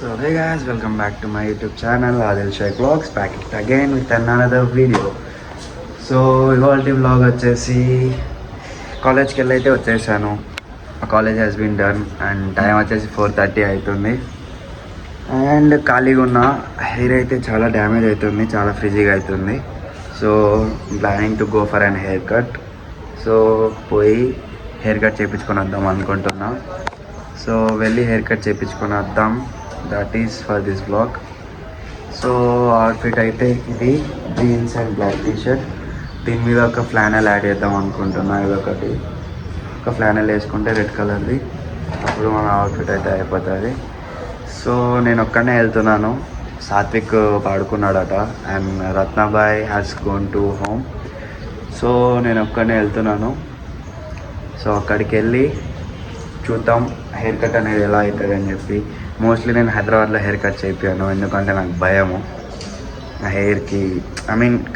So hey guys, welcome back to my YouTube channel Adil Sheikh Vlogs, back it again with another video. So ఇవాళ vlog వచ్చేసి కాలేజ్కి వెళ్ళి అయితే వచ్చేసాను. College has been done and time వచ్చేసి 4:30 అవుతుంది. And ఖాళీగా ఉన్న హెయిర్ అయితే చాలా డ్యామేజ్ అవుతుంది, చాలా ఫ్రిజీగా అవుతుంది. So planning to go for and hair cut. So పోయి హెయిర్ కట్ చేయించుకొని వద్దాం అనుకుంటున్నా. సో వెళ్ళి హెయిర్ కట్ చేయించుకొని వద్దాం. That is for this blog. So outfit అయితే ఇది జీన్స్ అండ్ బ్లాక్ టీషర్ట్. దీని మీద ఒక ఫ్లానెల్ యాడ్ చేద్దాం అనుకుంటున్నా. ఇదొకటి ఒక ఫ్లానెల్ వేసుకుంటే రెడ్ కలర్ది, అప్పుడు మన అవుట్ఫిట్ అయితే అయిపోతుంది. సో నేను ఒక్కనే వెళ్తున్నాను. సాత్విక్ పాడుకున్నాడట and Ratnabai has gone to home. So నేను ఒక్కనే వెళ్తున్నాను. సో అక్కడికి వెళ్ళి చూద్దాం హెయిర్ కట్ అనేది ఎలా అవుతుంది అని చెప్పి. మోస్ట్లీ నేను హైదరాబాద్లో హెయిర్ కట్ చేయించాను, ఎందుకంటే నాకు భయము నా హెయిర్కి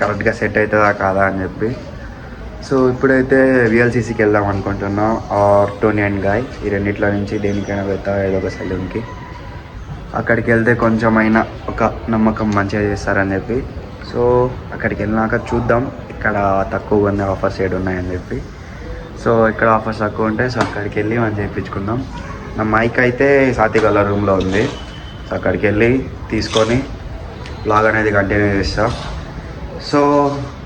కరెక్ట్గా సెట్ అవుతుందా కాదా అని చెప్పి. సో ఇప్పుడైతే విఎల్సిసికి వెళ్దాం అనుకుంటున్నా ఆర్ టోనీ అండ్ గాయ్, ఈ రెండిట్లో నుంచి దేనికైనా వెళ్తా ఏదో ఒక సెలూన్కి. అక్కడికి వెళ్తే కొంచెమైనా ఒక నమ్మకం మంచిగా చేస్తారని చెప్పి. సో అక్కడికి వెళ్ళినాక చూద్దాం ఇక్కడ తక్కువ ఉన్న ఆఫర్స్ ఏడు ఉన్నాయని చెప్పి. సో ఇక్కడ ఆఫర్స్ తక్కువ ఉంటాయి. సో అక్కడికి వెళ్ళి మనం చేయించుకుందాం. నా మైక్ అయితే సాత్విక్ వాళ్ళ రూమ్లో ఉంది. సో అక్కడికి వెళ్ళి తీసుకొని వ్లాగ్ అనేది కంటిన్యూ చేస్తాం. సో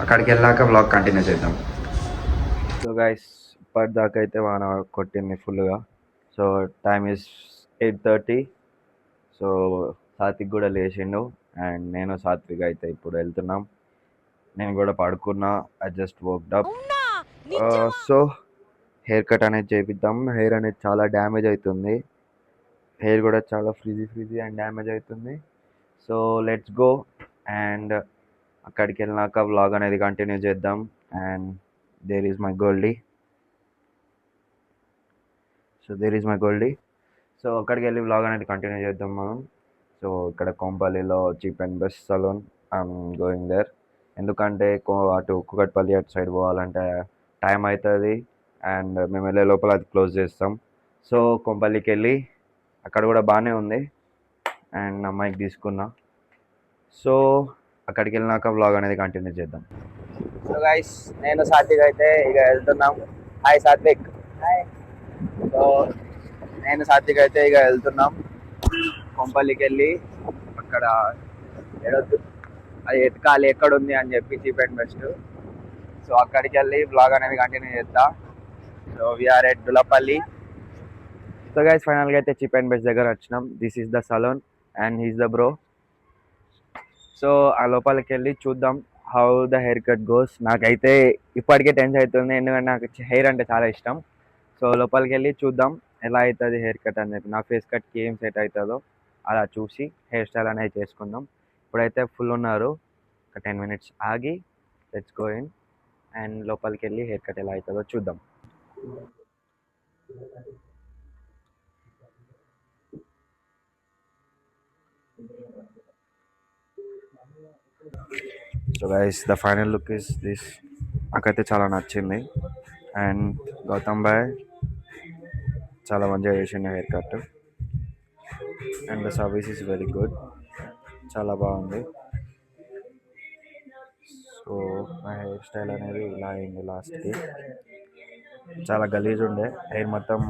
అక్కడికి వెళ్ళాక వ్లాగ్ కంటిన్యూ చేద్దాం. సో గైస్, ఇప్పటిదాకా అయితే వాన కొట్టింది ఫుల్గా. So time is 8:30. So Satvik కూడా లేచిండు అండ్ నేను సాత్విక్ అయితే ఇప్పుడు వెళ్తున్నాం. నేను కూడా పడుకున్నా, I just worked up. So hair cut అనేది చేపిద్దాం. హెయిర్ అనేది చాలా డ్యామేజ్ అవుతుంది. హెయిర్ కూడా చాలా ఫ్రిజీ అండ్ డ్యామేజ్ అవుతుంది. సో లెట్స్ గో అండ్ అక్కడికి వెళ్ళినాక వ్లాగ్ అనేది కంటిన్యూ చేద్దాం. And there is my Goldie. So అక్కడికి వెళ్ళి వ్లాగ్ అనేది కంటిన్యూ చేద్దాం మనం. సో ఇక్కడ కొంపల్లిలో cheap and best salon, I'm going there. ఎందుకంటే అటు కుకట్పల్లి అటు సైడ్ పోవాలంటే టైం అవుతుంది అండ్ మేము వెళ్ళే లోపల అది క్లోజ్ చేస్తాం. సో కొంపల్లికి వెళ్ళి అక్కడ కూడా బాగానే ఉంది అండ్ అమ్మాయికి తీసుకున్నా. సో అక్కడికి వెళ్ళినాక వ్లాగ్ అనేది కంటిన్యూ చేద్దాం. సో గైస్, నేను సాత్విక్ అయితే ఇక వెళ్తున్నాం. హాయ్ సాత్విక్. హాయ్. సో నేను సాత్విక్ అయితే ఇక వెళ్తున్నాం కొంపల్లికి వెళ్ళి. అక్కడ అది ఎతకాలి ఎక్కడుంది అని చెప్పి చీప్ అండ్ బెస్ట్. సో అక్కడికి వెళ్ళి బ్లాగ్ అనేది కంటిన్యూ చేస్తా. So we are at Dulapally. So guys, ఫైనల్గా అయితే చీప్ అండ్ బెస్ట్ దగ్గర వచ్చినాం. This is the salon and he's the bro. So ఆ లోపలికి వెళ్ళి చూద్దాం how the haircut goes. నాకైతే ఇప్పటికే టెన్షన్ అవుతుంది, ఎందుకంటే నాకు హెయిర్ అంటే చాలా ఇష్టం. సో లోపలికి వెళ్ళి చూద్దాం ఎలా అవుతుంది హెయిర్ కట్ అనేది. నా ఫేస్ కట్కి ఏం సెట్ అవుతుందో అలా చూసి హెయిర్ స్టైల్ అనేది చేసుకుందాం. ఇప్పుడైతే ఫుల్ ఉన్నారు, ఒక 10 minutes ఆగి లెట్స్ గో ఇన్ అండ్ లోపలికి వెళ్ళి హెయిర్ కట్ ఎలా అవుతుందో చూద్దాం. So guys, the final look is this. నాకైతే చాలా నచ్చింది అండ్ గౌతమ్ బాయ్ చాలా మంచిగా చేసిండు hair cut and the service is very good, చాలా బాగుంది. సో నా హెయిర్ స్టైల్ అనేది ఇలా అయింది లాస్ట్కి. చాలా గలీజ్ ఉండే హెయిర్, మొత్తం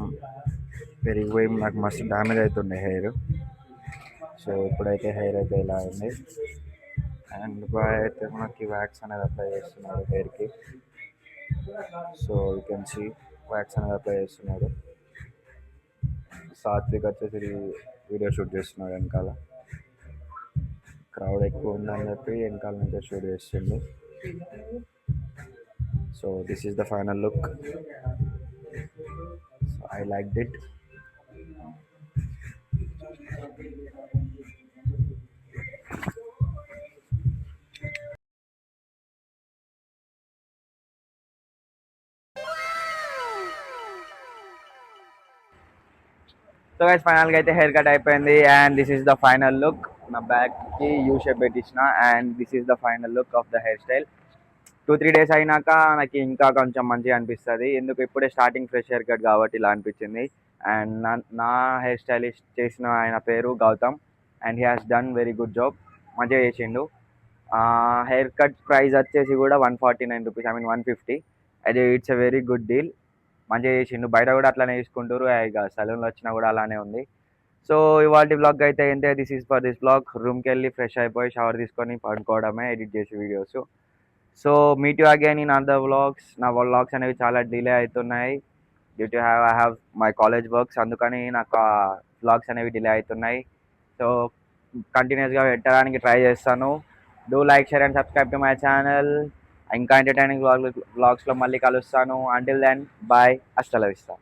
పెరిగిపోయి నాకు మస్తు డ్యామేజ్ అవుతుండే హెయిర్. సో ఇప్పుడైతే హెయిర్ అయితే ఇలా అయింది అండ్ బాయ్ అయితే మనకి వ్యాక్స్ అనేది అప్లై చేస్తున్నాడు హెయిర్కి. So you can see wax అనేది అప్లై చేస్తున్నాడు. సాత్విక్ వచ్చేసి వీడియో షూట్ చేస్తున్నాడు వెనకాల. క్రౌడ్ ఎక్కువ ఉందని చెప్పి వెనకాల నుంచే షూట్ చేస్తుంది. So this is the final look. So I liked it. So guys, ఫైనల్గా అయితే హెయిర్ కట్ అయిపోయింది and this is the final look. నా బ్యాక్కి యూ షేప్ పెట్టించిన and this is the final look of the hairstyle. 2-3 days అయినాక నాకు ఇంకా కొంచెం మంచిగా అనిపిస్తుంది, ఎందుకు ఇప్పుడే స్టార్టింగ్ ఫ్రెష్ హెయిర్ కట్ కాబట్టి ఇలా అనిపించింది. అండ్ నా హెయిర్ స్టైలిస్ట్ చేసిన ఆయన పేరు Gautam. And he has done very good job. మంచిగా చేసిండు. హెయిర్ కట్ ప్రైస్ వచ్చేసి కూడా 149 రూపీస్, ఐ మీన్ 150. అది it's a very good deal. మంచిగా చేసిండు. బయట కూడా అట్లానే తీసుకుంటారు, ఇక సలూన్లో వచ్చినా కూడా అలానే ఉంది. సో ఇవాళ బ్లాగ్ అయితే ఏంటంటే this is for this blog. రూమ్కి వెళ్ళి ఫ్రెష్ అయిపోయి షవర్ తీసుకొని పడుకోవడమే, ఎడిట్ చేసి videos. So meet you again in other vlogs. నా వ్లాగ్స్ అనేవి చాలా డిలే అవుతున్నాయి due to I have my college works, అందుకని నాకు వ్లాగ్స్ అనేవి డిలే అవుతున్నాయి. సో కంటిన్యూస్గా పెట్టడానికి ట్రై చేస్తాను. Do like, share and subscribe to my channel. ఇంకా ఎంటర్టైనింగ్ వ్లాగ్స్లో మళ్ళీ కలుస్తాను. అంటిల్ దెన్ బాయ్, హasta la vista.